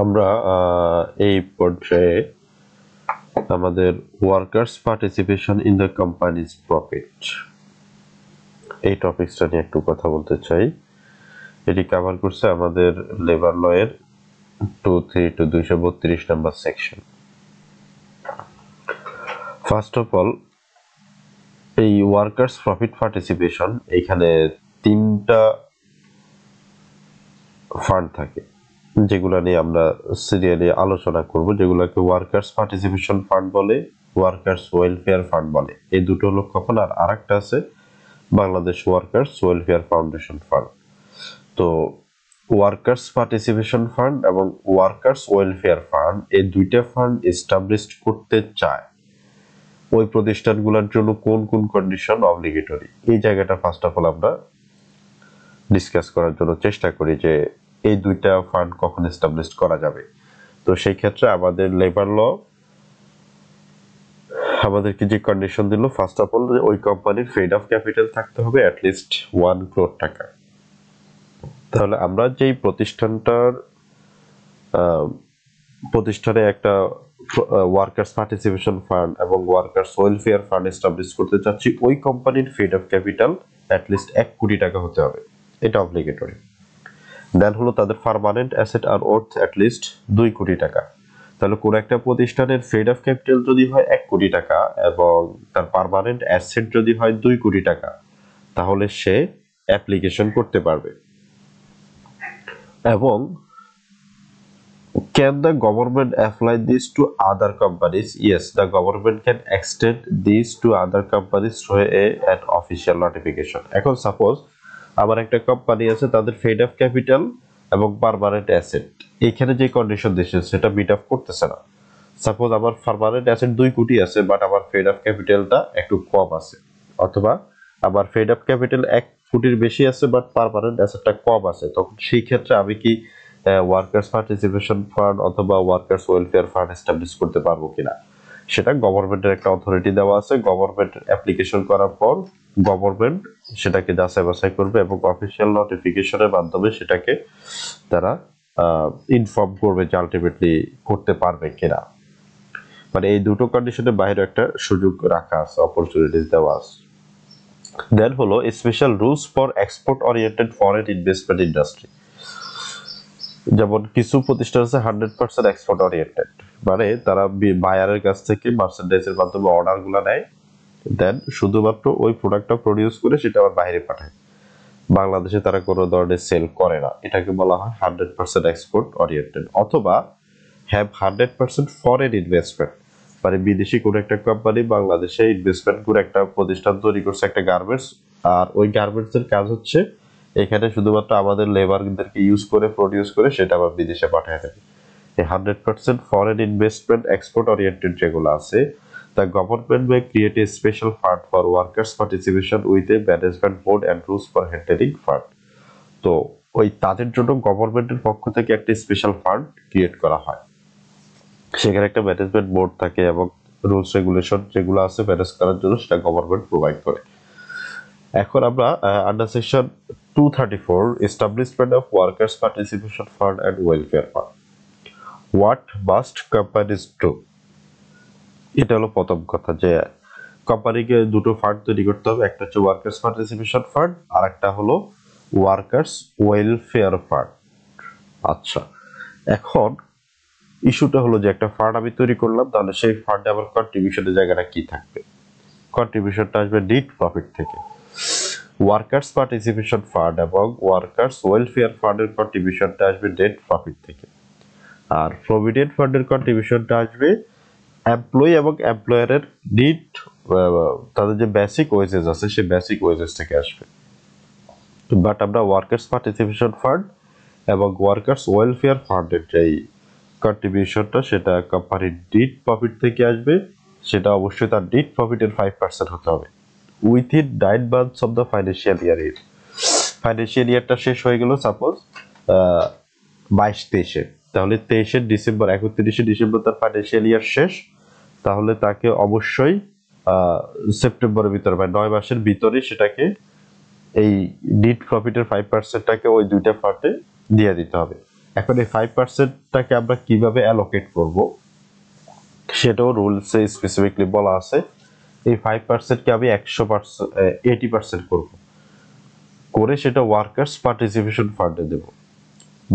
আমরা এই পর্যায়ে আমাদের workers participation in the companies profit এই টপিকসটা নিয়ে একটু কথা বলতে চাই। এটি কভার করছে আমাদের লেবার ল এর 23 to 232 number section. First of all, এই ওয়ার্কার্স প্রফিট পার্টিসিপেশন এখানে তিনটা ফান্ড থাকে যেগুলো নিয়ে আমরা সিরিয়ালি আলোচনা করব, যেগুলোকে ওয়ার্কার্স পার্টিসিপেশন ফান্ড বলে, ওয়ার্কার্স ওয়েলফেয়ার ফান্ড বলে। এই দুটো হলো কখন, আর আরেকটা আছে Bangladesh workers welfare foundation fund. তো ওয়ার্কার্স পার্টিসিপেশন ফান্ড এবং ওয়ার্কার্স ওয়েলফেয়ার ফান্ড এই দুইটা ফান্ড এস্টাবলিশ করতে চায় ওই প্রতিষ্ঠানগুলোর জন্য কোন কোন কন্ডিশন অবলিগেটরি, এই জায়গাটা ফার্স্ট অফ অল আমরা ডিসকাস করার জন্য চেষ্টা করি যে এই দুইটা ফান্ড কখন এস্টাবলিশ করা যাবে। তো সেই ক্ষেত্রে আমাদের লেবার ল আমাদেরকে যে কন্ডিশন দিল, ফার্স্ট অফ অল ওই কোম্পানির ফ্রেড অফ ক্যাপিটাল থাকতে হবে অ্যাটলিস্ট 1 crore টাকা। তাহলে আমরা যেই প্রতিষ্ঠানে একটা ওয়ার্কার্স পার্টিসিপেশন ফান্ড এবং ওয়ার্কার্স ওয়েলফেয়ার ফান্ড এস্টাবলিশ করতে চাচ্ছি, ওই কোম্পানির ফ্রেড অফ ক্যাপিটাল অ্যাটলিস্ট 1 কোটি টাকা হতে হবে, এটা অবলিগেটরি। দেন হলো তাদের পার্মানেন্ট অ্যাসেট আর ওর্থ অ্যাটলিস্ট 2 কোটি টাকা। তাহলে কোন একটা প্রতিষ্ঠানের ফ্রেড অফ ক্যাপিটাল যদি হয় 1 কোটি টাকা এবং তার পার্মানেন্ট অ্যাসেট যদি হয় 2 কোটি টাকা, তাহলে সে অ্যাপ্লিকেশন করতে পারবে। এবং can the government apply this to other companies? Yes, the government can extend this to other companies through an official notification. এখন সাপোজ আমার একটা কোম্পানি আছে, তাদের ফ্রেড অফ ক্যাপিটাল এবং পার্মানেন্ট অ্যাসেট এইখানে যে কন্ডিশন দিয়েছে সেটা মিট আপ করতেছে না। সাপোজ আমার পার্মানেন্ট অ্যাসেট 2 কোটি আছে বাট আমার ফ্রেড অফ ক্যাপিটালটা একটু কম আছে, অথবা আমার ফ্রেড অফ ক্যাপিটাল 1 কোটির বেশি আছে বাট পার্মানেন্ট অ্যাসেটটা কম আছে, তখন সেই ক্ষেত্রে আমি কি ওয়ার্কার্স পার্টিসিপেশন ফান্ড অথবা ওয়ার্কার্স ওয়েলফেয়ার ফান্ড এস্টাবলিশ করতে পারবো কিনা, সেটা গভর্নমেন্টের একটা অথরিটি দেওয়া আছে। গভর্নমেন্ট অ্যাপ্লিকেশন করার পর গভর্নমেন্ট সেটাকে যাচাই বাছাই করবে এবং অফিসিয়াল নোটিফিকেশনের মাধ্যমে সেটাকে তারা ইনফর্ম করবে যে আলটিমেটলি করতে পারবে কিনা। মানে এই দুটো কন্ডিশনের বাইরে একটা সুযোগ রাখা আছে, অপরচুনিটিস দেওয়া আছে। দেন হলো special rules for export oriented foreign investment industry. যেমন কিছু প্রতিষ্ঠান আছে 100% এক্সপোর্ট ওরিয়েন্টেড, মানে তারা বায়ারের কাছ থেকে মার্চেন্ডাইজের মাধ্যমে অর্ডার গুলা নেয়, দেন শুধুমাত্র ওই প্রোডাক্টটা প্রডিউস করে সেটা আবার বাইরে পাঠায়, বাংলাদেশে তারা কোনো ধরনের সেল করে না। এটাকে বলা হয় 100% এক্সপোর্ট ওরিয়েন্টেড। অথবা হ্যাভ 100% ফরেন ইনভেস্টমেন্ট, মানে বিদেশি কোনো একটা কোম্পানি বাংলাদেশে ইনভেস্টমেন্ট করে একটা প্রতিষ্ঠান তৈরি করছে, একটা গার্মেন্টস, আর ওই গার্মেন্টস এর কাজ হচ্ছে এখানে শুধুমাত্র আমাদের লেবারদেরকে ইউজ করে প্রডিউস করে সেটা আবার বিদেশে পাঠায় দেবে। এই 100% ফরেন ইনভেস্টমেন্ট এক্সপোর্ট ওরিয়েন্টেড যেগুলো আছে, the government may create a special fund for workers participation with a management board and rules for handling fund. তো ওই তাদের জন্য গভর্নমেন্টের পক্ষ থেকে একটা স্পেশাল ফান্ড ক্রিয়েট করা হয়, সেখানে একটা ম্যানেজমেন্ট বোর্ড থাকে এবং রুলস রেগুলেশন যেগুলো আছে ম্যানেজ করার জন্য সেটা গভর্নমেন্ট প্রোভাইড করে। এখন আমরা under section 234 establishment of workers participation fund and welfare fund, what must companies do. এটা হলো প্রথম কথা, যে কোম্পানিকে দুটো ফান্ড তৈরি করতে হবে, একটা হচ্ছে ওয়ার্কার্স পার্টিসিপেশন ফান্ড আর একটা হলো ওয়ার্কার্স ওয়েলফেয়ার ফান্ড। আচ্ছা, এখন ইস্যুটা হলো যে একটা ফান্ড আমি তৈরি করলাম, তাহলে সেই ফান্ডে আমার কন্ট্রিবিউশনের জায়গাটা কি থাকবে? কন্ট্রিবিউশনটা আসবে নেট প্রফিট থেকে। ওয়ার্কার্স পার্টিসিপেশন ফান্ড এবং ওয়ার্কার্স ওয়েলফেয়ার ফান্ডের কন্ট্রিবিউশনটা আসবে নেট প্রফিট থেকে, আর প্রভিডেন্ট ফান্ডের কন্ট্রিবিউশনটা আসবে এমপ্লয়ি এবং এমপ্লয়ারের নিট, তাদের যে বেসিক ওয়েজেস আছে সেই বেসিক ওয়েজেস থেকে আসবে। বাট আমরা ওয়ার্কার্স পার্টিসিপেশন ফান্ড এবং ওয়ার্কার্স ওয়েলফেয়ার ফান্ডের যেই কন্ট্রিবিউশনটা সেটা কোম্পানির নিট প্রফিট থেকে আসবে, সেটা অবশ্যই তার নিট প্রফিটের 5% হতে হবে within 9 months of the financial year. Financial ইয়ারটা শেষ হয়ে গেল সাপোজ 22-23-এ, তাহলে 23-এর ডিসেম্বর 31শে ডিসেম্বর তার ফাইন্যান্সিয়াল ইয়ার শেষ, তাহলে তাকে অবশ্যই সেপ্টেম্বরের ভিতরে বা 9 মাসের ভিতরে সেটাকে এই নিট প্রফিটের 5%টাকে ওই দুইটা ফান্ডে দিয়ে দিতে হবে। এখন এই 5%টাকে আমরা কিভাবে অ্যালোকেট করব সেটাও রুলসে স্পেসিফিকলি বলা আছে। এই 5%কে আমি 80% করব, করে সেটা ওয়ার্কার্স পার্টিসিপেশন ফান্ডে দেব।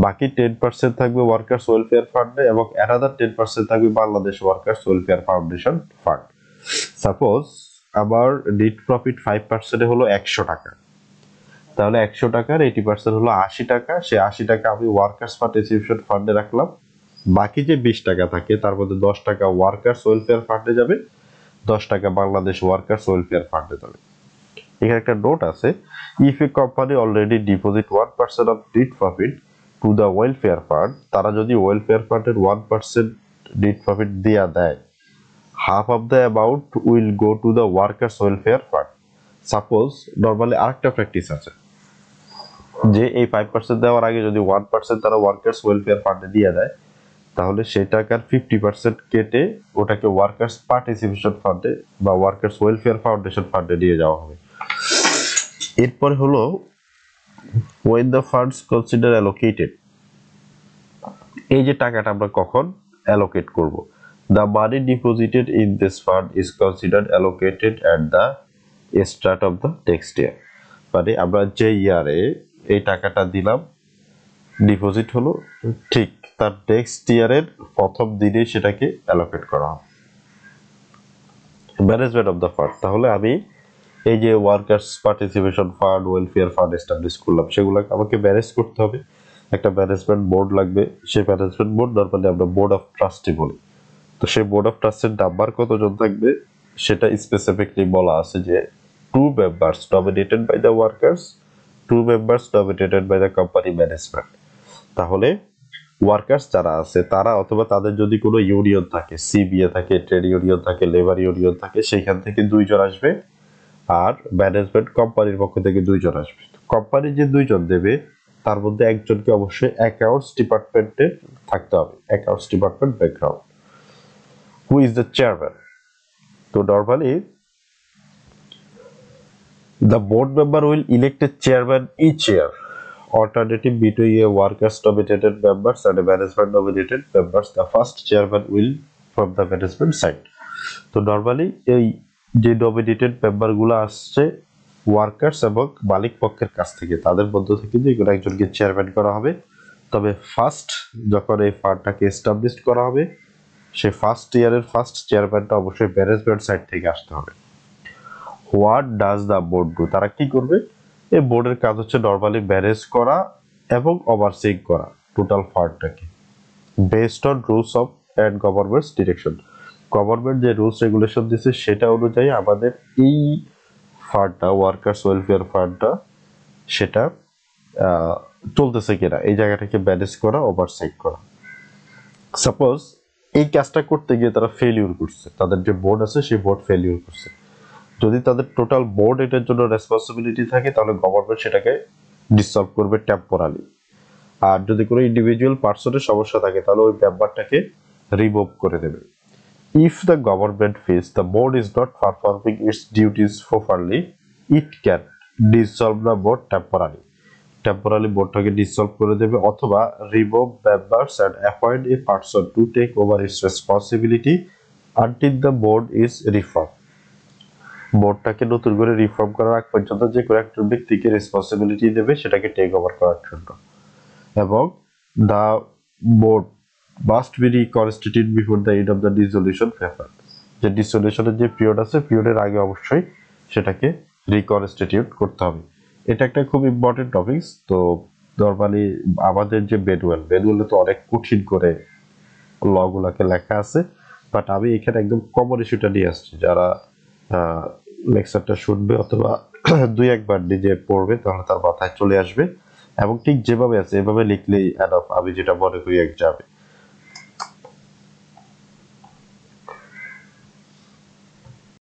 বাকি 10% থাকবে ওয়ার্কার্স ওয়েলফেয়ার ফান্ডে এবং অ্যানাদার 10% থাকবে Bangladesh workers welfare foundation fund. Suppose আমার নেট প্রফিট 5% হলো 100 টাকা, তাহলে 100 টাকার 80% হলো 80 টাকা। সে 80 টাকা আমি ওয়ার্কার্স পার্টিসিপেশন ফান্ডে রাখলাম। বাকি যে 20 টাকা থাকে তার মধ্যে 10 টাকা ওয়ার্কার্স ওয়েলফেয়ার ফান্ডে যাবে, 10 টাকা বাংলাদেশ ওয়ার্কার্স ওয়েলফেয়ার ফান্ডে যাবে। এখানে একটা নোট আছে, if a company already deposit 1% of net profit to the welfare fund, তারা যদি ওয়েলফেয়ার ফান্ডের 1% নেট প্রফিট দেয়া দেয়, half of the amount will go to the workers welfare fund. Suppose normally আরেকটা প্র্যাকটিস আছে যে এই 5% দেওয়ার আগে যদি 1% তারা ওয়ার্কার্স ওয়েলফেয়ার ফান্ডে দিয়ে দেয়, তাহলে সেই টাকার 50% কেটে ওটাকে ওয়ার্কার্স পার্টিসিপেশন ফান্ডে বা ওয়ার্কার্স ওয়েলফেয়ার ফাউন্ডেশন ফান্ডে দিয়ে যাওয়া হবে। এরপর হলো when the funds consider allocated, এই যে টাকাটা আমরা কখন অ্যালোকেট করব। The money deposited in this fund is considered allocated at the start of the next year. মানে আমরা যে ইয়ারে এই টাকাটা দিলাম, ডিপোজিট হলো, ঠিক তার নেক্সট ইয়ারের প্রথম দিনে সেটাকে অ্যালোকেট করা হবে। ম্যানেজমেন্ট অফ দ্য ফান্ড, তাহলে আমি এই যে workers participation fund welfare fund establish করলাম, সেগুলোকে আমাকে ম্যানেজ করতে হবে। একটা ম্যানেজমেন্ট বোর্ড লাগবে, সেই ম্যানেজমেন্ট বোর্ড নরমালি আমরা বোর্ড অফ ট্রাস্টি বলি। তো সেই বোর্ড অফ ট্রাস্টের নাম্বার কতজন থাকবে সেটা স্পেসিফিকলি বলা আছে যে 2 members nominated by the workers, 2 members nominated by the company management। তাহলে ওয়ার্কার্স যারা আছে তারা অথবা তাদের যদি কোনো ইউনিয়ন থাকে, সিবিএ থাকে, ট্রেড ইউনিয়ন থাকে, লেবার ইউনিয়ন থাকে, সেইখান থেকে 2 জন আসবে, আর ম্যানেজমেন্ট কোম্পানির পক্ষ থেকে 2 জন আসবে। কোম্পানি যে 2 জন দেবে তার মধ্যে একজনকে অবশ্যই অ্যাকাউন্টস ডিপার্টমেন্টে থাকতে হবে, accounts department background. Who is the chairman? So normally the board member will elect a chairman each year, alternative between a workers nominated members and a management nominated members. The first chairman will from the management side. তো normally এই যে nominated member গুলো আসছে workers এবং মালিক পক্ষের কাছ থেকে, তাদের মধ্য থেকে যে কোনো একজনকে চেয়ারম্যান করা হবে। তবে ফার্স্ট যখন এই ফান্ডটাকে এস্টাবলিশ করা হবে, সেই ফার্স্ট ইয়ারের ফার্স্ট চেয়ারম্যানটা অবশ্যই ম্যানেজমেন্ট সাইড থেকে আসতে হবে। What does the board do, তারা কি করবে? এই বোর্ডের কাজ হচ্ছে নরমালি ম্যানেজ করা এবং ওভারসিং করা টোটাল ফান্ডটাকে based on rules of and government's direction. Government যে রুলস রেগুলেশন দিচ্ছে সেটা অনুযায়ী আমাদের এই ফান্ডটা ওয়ার্কার্স ওয়েলফেয়ার ফান্ডটা সেটা চলতেছে কিনা এই জায়গাটাকে ম্যানেজ করা, ওভারসিং করা। সাপোজ এই কাজটা করতে গিয়ে তারা ফেলিউর করছে, তাদের যে বোর্ড আছে সেই বোর্ড ফেলিউর করছে, যদি তাদের টোটাল বোর্ড এটার জন্য রেসপন্সিবিলিটি থাকে তাহলে গভর্নমেন্ট সেটাকে ডিসলভ করবে টেম্পোরারি। আর যদি কোনো ইন্ডিভিজুয়াল পার্সনের সমস্যা থাকে তাহলে ওই মেম্বারটাকে রিমুভ করে দেবে। If the government feels the board is not performing its duties properly, it can dissolve the board temporary. Temporary বোর্ডটাকে ডিসলভ করে দেবে, অথবা remove members and appoint a person to take over its responsibility until the board is reform. বোর্ডটাকে নতুন করে reform করার আগ পর্যন্ত যে কোনো একটা ব্যক্তিকে রেসপন্সিবিলিটি দেবে সেটাকে টেক ওভার করার জন্য। এবং the board must be reconstitute before the end of the dissolution paper, যে ডিসলিউশনের যে পিরিয়ড আছে পিরিয়ডের আগে অবশ্যই সেটাকে রিকনস্টিটিউট করতে হবে। এটা একটা খুব ইম্পর্টেন্ট টপিকস। তো নরমালি আমাদের যে ম্যানুয়ালে তো অনেক কঠিন করে ল গুলাকে লেখা আছে, বাট আমি এখানে একদম কমন ইস্যুটা নিয়ে আসছি। যারা লেকচারটা শুনবে অথবা 2-1 বার নিজে পড়বে তাহলে তার মাথায় চলে আসবে, এবং ঠিক যেভাবে আছে এভাবে লিখলেই এনাফ, আমি যেটা মনে করি এক্সামে।